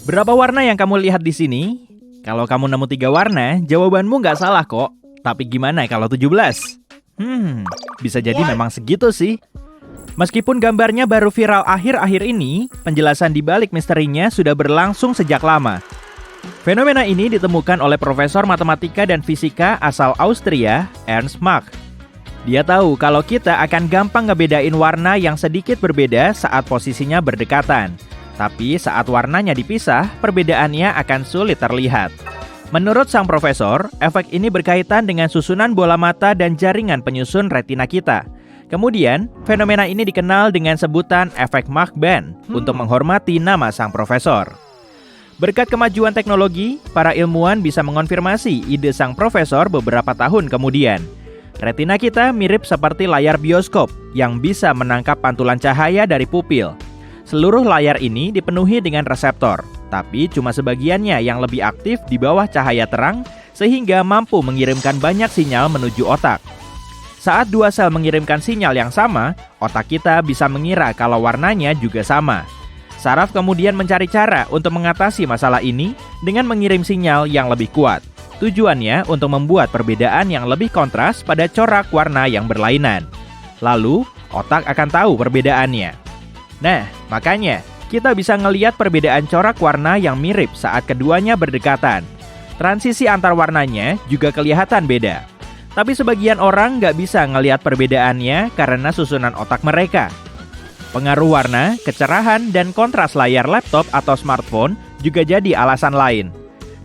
Berapa warna yang kamu lihat di sini? Kalau kamu nemu 3 warna, jawabanmu nggak salah kok. Tapi gimana kalau 17? Bisa jadi memang segitu sih. Meskipun gambarnya baru viral akhir-akhir ini, penjelasan di balik misterinya sudah berlangsung sejak lama. Fenomena ini ditemukan oleh Profesor Matematika dan Fisika asal Austria, Ernst Mach. Dia tahu kalau kita akan gampang ngebedain warna yang sedikit berbeda saat posisinya berdekatan. Tapi saat warnanya dipisah, perbedaannya akan sulit terlihat. Menurut sang profesor, efek ini berkaitan dengan susunan bola mata dan jaringan penyusun retina kita. Kemudian, fenomena ini dikenal dengan sebutan efek Mach-Band untuk menghormati nama sang profesor. Berkat kemajuan teknologi, para ilmuwan bisa mengonfirmasi ide sang profesor beberapa tahun kemudian. Retina kita mirip seperti layar bioskop yang bisa menangkap pantulan cahaya dari pupil. Seluruh layar ini dipenuhi dengan reseptor, tapi cuma sebagiannya yang lebih aktif di bawah cahaya terang sehingga mampu mengirimkan banyak sinyal menuju otak. Saat dua sel mengirimkan sinyal yang sama, otak kita bisa mengira kalau warnanya juga sama. Saraf kemudian mencari cara untuk mengatasi masalah ini dengan mengirim sinyal yang lebih kuat. Tujuannya untuk membuat perbedaan yang lebih kontras pada corak warna yang berlainan. Lalu, otak akan tahu perbedaannya. Nah, makanya kita bisa ngelihat perbedaan corak warna yang mirip saat keduanya berdekatan. Transisi antar warnanya juga kelihatan beda. Tapi sebagian orang nggak bisa ngelihat perbedaannya karena susunan otak mereka. Pengaruh warna, kecerahan, dan kontras layar laptop atau smartphone juga jadi alasan lain.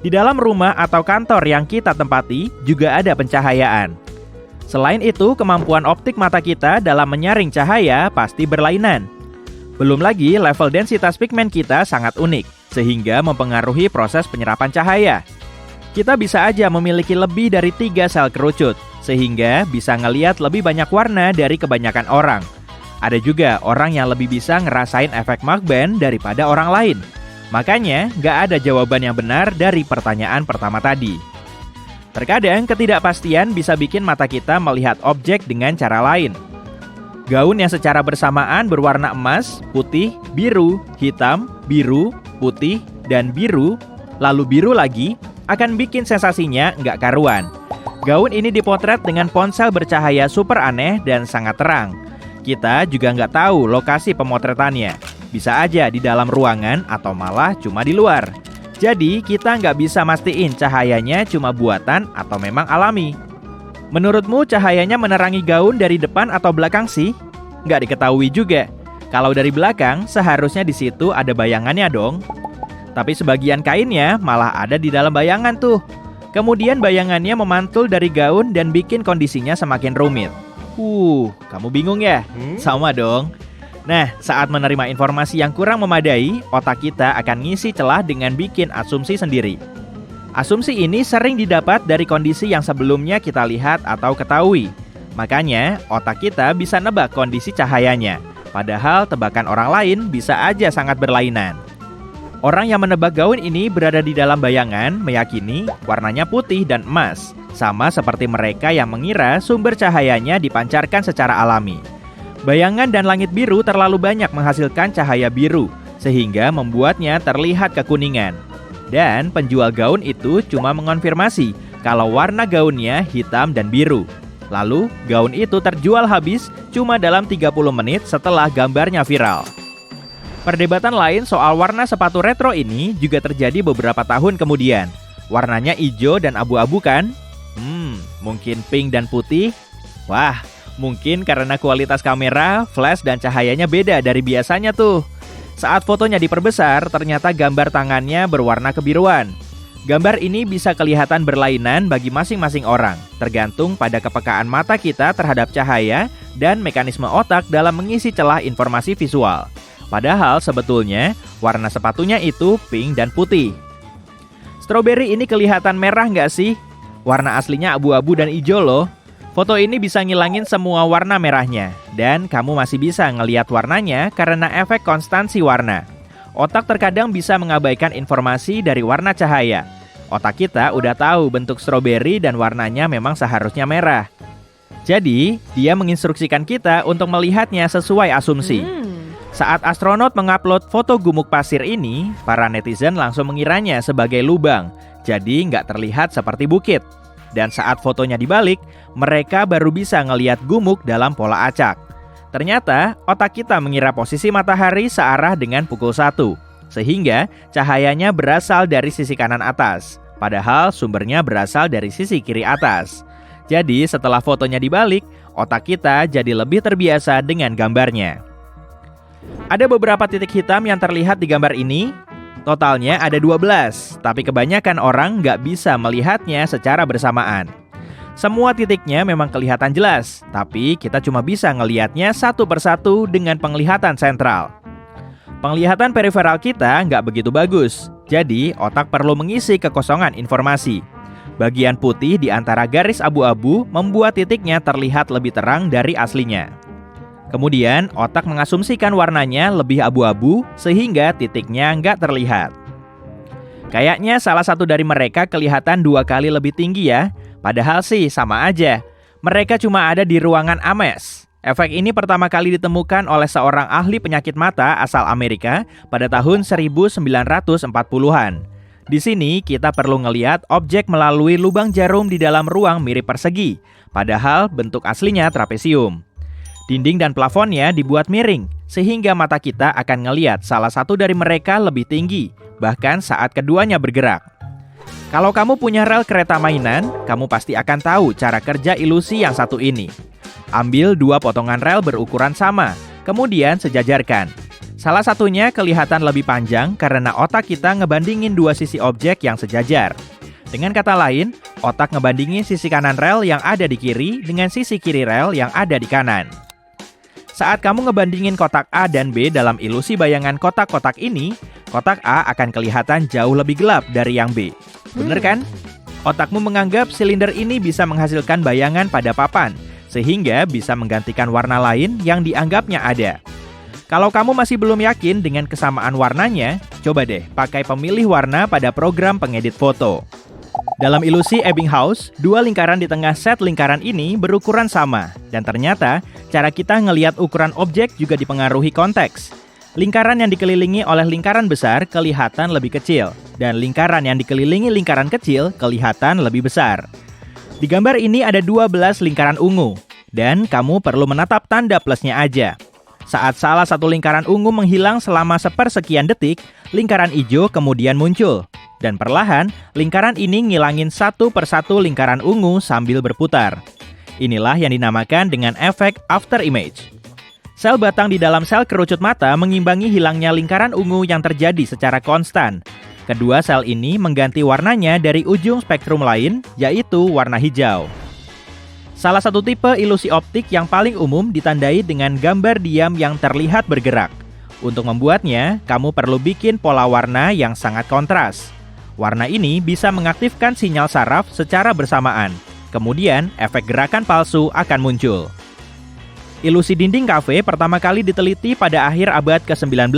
Di dalam rumah atau kantor yang kita tempati juga ada pencahayaan. Selain itu, kemampuan optik mata kita dalam menyaring cahaya pasti berlainan. Belum lagi level densitas pigmen kita sangat unik, sehingga mempengaruhi proses penyerapan cahaya. Kita bisa aja memiliki lebih dari 3 sel kerucut, sehingga bisa ngelihat lebih banyak warna dari kebanyakan orang. Ada juga orang yang lebih bisa ngerasain efek Mach-Band daripada orang lain. Makanya, nggak ada jawaban yang benar dari pertanyaan pertama tadi. Terkadang, ketidakpastian bisa bikin mata kita melihat objek dengan cara lain. Gaun yang secara bersamaan berwarna emas, putih, biru, hitam, biru, putih, dan biru, lalu biru lagi, akan bikin sensasinya nggak karuan. Gaun ini dipotret dengan ponsel bercahaya super aneh dan sangat terang. Kita juga nggak tahu lokasi pemotretannya. Bisa aja di dalam ruangan atau malah cuma di luar. Jadi kita nggak bisa mastiin cahayanya cuma buatan atau memang alami. Menurutmu cahayanya menerangi gaun dari depan atau belakang sih? Nggak diketahui juga. Kalau dari belakang, seharusnya di situ ada bayangannya dong. Tapi sebagian kainnya malah ada di dalam bayangan tuh. Kemudian bayangannya memantul dari gaun dan bikin kondisinya semakin rumit. Kamu bingung ya? Sama dong. Nah, saat menerima informasi yang kurang memadai, otak kita akan ngisi celah dengan bikin asumsi sendiri. Asumsi ini sering didapat dari kondisi yang sebelumnya kita lihat atau ketahui. Makanya, otak kita bisa nebak kondisi cahayanya. Padahal tebakan orang lain bisa aja sangat berlainan. Orang yang menebak gaun ini berada di dalam bayangan meyakini warnanya putih dan emas, sama seperti mereka yang mengira sumber cahayanya dipancarkan secara alami. Bayangan dan langit biru terlalu banyak menghasilkan cahaya biru, sehingga membuatnya terlihat kekuningan. Dan penjual gaun itu cuma mengonfirmasi kalau warna gaunnya hitam dan biru. Lalu, gaun itu terjual habis cuma dalam 30 menit setelah gambarnya viral. Perdebatan lain soal warna sepatu retro ini juga terjadi beberapa tahun kemudian. Warnanya hijau dan abu-abu kan? Mungkin pink dan putih? Wah, mungkin karena kualitas kamera, flash, dan cahayanya beda dari biasanya tuh. Saat fotonya diperbesar, ternyata gambar tangannya berwarna kebiruan. Gambar ini bisa kelihatan berlainan bagi masing-masing orang, tergantung pada kepekaan mata kita terhadap cahaya dan mekanisme otak dalam mengisi celah informasi visual. Padahal sebetulnya warna sepatunya itu pink dan putih. Stroberi ini kelihatan merah nggak sih? Warna aslinya abu-abu dan hijau loh. Foto ini bisa ngilangin semua warna merahnya. Dan kamu masih bisa ngelihat warnanya karena efek konstansi warna. Otak terkadang bisa mengabaikan informasi dari warna cahaya. Otak kita udah tahu bentuk stroberi dan warnanya memang seharusnya merah. Jadi, dia menginstruksikan kita untuk melihatnya sesuai asumsi. Saat astronot mengupload foto gumuk pasir ini, para netizen langsung mengiranya sebagai lubang, jadi nggak terlihat seperti bukit. Dan saat fotonya dibalik, mereka baru bisa ngelihat gumuk dalam pola acak. Ternyata, otak kita mengira posisi matahari searah dengan pukul 1, sehingga cahayanya berasal dari sisi kanan atas, padahal sumbernya berasal dari sisi kiri atas. Jadi, setelah fotonya dibalik, otak kita jadi lebih terbiasa dengan gambarnya. Ada beberapa titik hitam yang terlihat di gambar ini. Totalnya ada 12, tapi kebanyakan orang nggak bisa melihatnya secara bersamaan. Semua titiknya memang kelihatan jelas, tapi kita cuma bisa ngelihatnya satu persatu dengan penglihatan sentral. Penglihatan periferal kita nggak begitu bagus, jadi otak perlu mengisi kekosongan informasi. Bagian putih di antara garis abu-abu membuat titiknya terlihat lebih terang dari aslinya. Kemudian, otak mengasumsikan warnanya lebih abu-abu sehingga titiknya nggak terlihat. Kayaknya salah satu dari mereka kelihatan 2 kali lebih tinggi ya, padahal sih sama aja. Mereka cuma ada di ruangan Ames. Efek ini pertama kali ditemukan oleh seorang ahli penyakit mata asal Amerika pada tahun 1940-an. Di sini kita perlu ngelihat objek melalui lubang jarum di dalam ruang mirip persegi, padahal bentuk aslinya trapesium. Dinding dan plafonnya dibuat miring, sehingga mata kita akan ngelihat salah satu dari mereka lebih tinggi, bahkan saat keduanya bergerak. Kalau kamu punya rel kereta mainan, kamu pasti akan tahu cara kerja ilusi yang satu ini. Ambil 2 potongan rel berukuran sama, kemudian sejajarkan. Salah satunya kelihatan lebih panjang karena otak kita ngebandingin 2 sisi objek yang sejajar. Dengan kata lain, otak ngebandingin sisi kanan rel yang ada di kiri dengan sisi kiri rel yang ada di kanan. Saat kamu ngebandingin kotak A dan B dalam ilusi bayangan kotak-kotak ini, kotak A akan kelihatan jauh lebih gelap dari yang B. Bener kan? Otakmu menganggap silinder ini bisa menghasilkan bayangan pada papan, sehingga bisa menggantikan warna lain yang dianggapnya ada. Kalau kamu masih belum yakin dengan kesamaan warnanya, coba deh pakai pemilih warna pada program pengedit foto. Dalam ilusi Ebbinghaus, 2 lingkaran di tengah set lingkaran ini berukuran sama. Dan ternyata, cara kita ngelihat ukuran objek juga dipengaruhi konteks. Lingkaran yang dikelilingi oleh lingkaran besar kelihatan lebih kecil. Dan lingkaran yang dikelilingi lingkaran kecil kelihatan lebih besar. Di gambar ini ada 12 lingkaran ungu. Dan kamu perlu menatap tanda plusnya aja. Saat salah satu lingkaran ungu menghilang selama sepersekian detik, lingkaran hijau kemudian muncul. Dan perlahan, lingkaran ini ngilangin satu persatu lingkaran ungu sambil berputar. Inilah yang dinamakan dengan efek after image. Sel batang di dalam sel kerucut mata mengimbangi hilangnya lingkaran ungu yang terjadi secara konstan. Kedua sel ini mengganti warnanya dari ujung spektrum lain, yaitu warna hijau. Salah satu tipe ilusi optik yang paling umum ditandai dengan gambar diam yang terlihat bergerak. Untuk membuatnya, kamu perlu bikin pola warna yang sangat kontras. Warna ini bisa mengaktifkan sinyal saraf secara bersamaan. Kemudian, efek gerakan palsu akan muncul. Ilusi dinding kafe pertama kali diteliti pada akhir abad ke-19.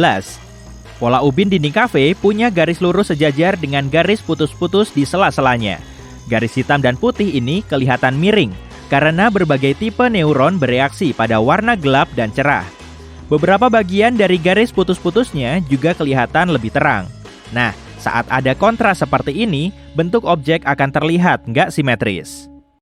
Pola ubin dinding kafe punya garis lurus sejajar dengan garis putus-putus di sela-selanya. Garis hitam dan putih ini kelihatan miring karena berbagai tipe neuron bereaksi pada warna gelap dan cerah. Beberapa bagian dari garis putus-putusnya juga kelihatan lebih terang. Nah, saat ada kontras seperti ini, bentuk objek akan terlihat nggak simetris.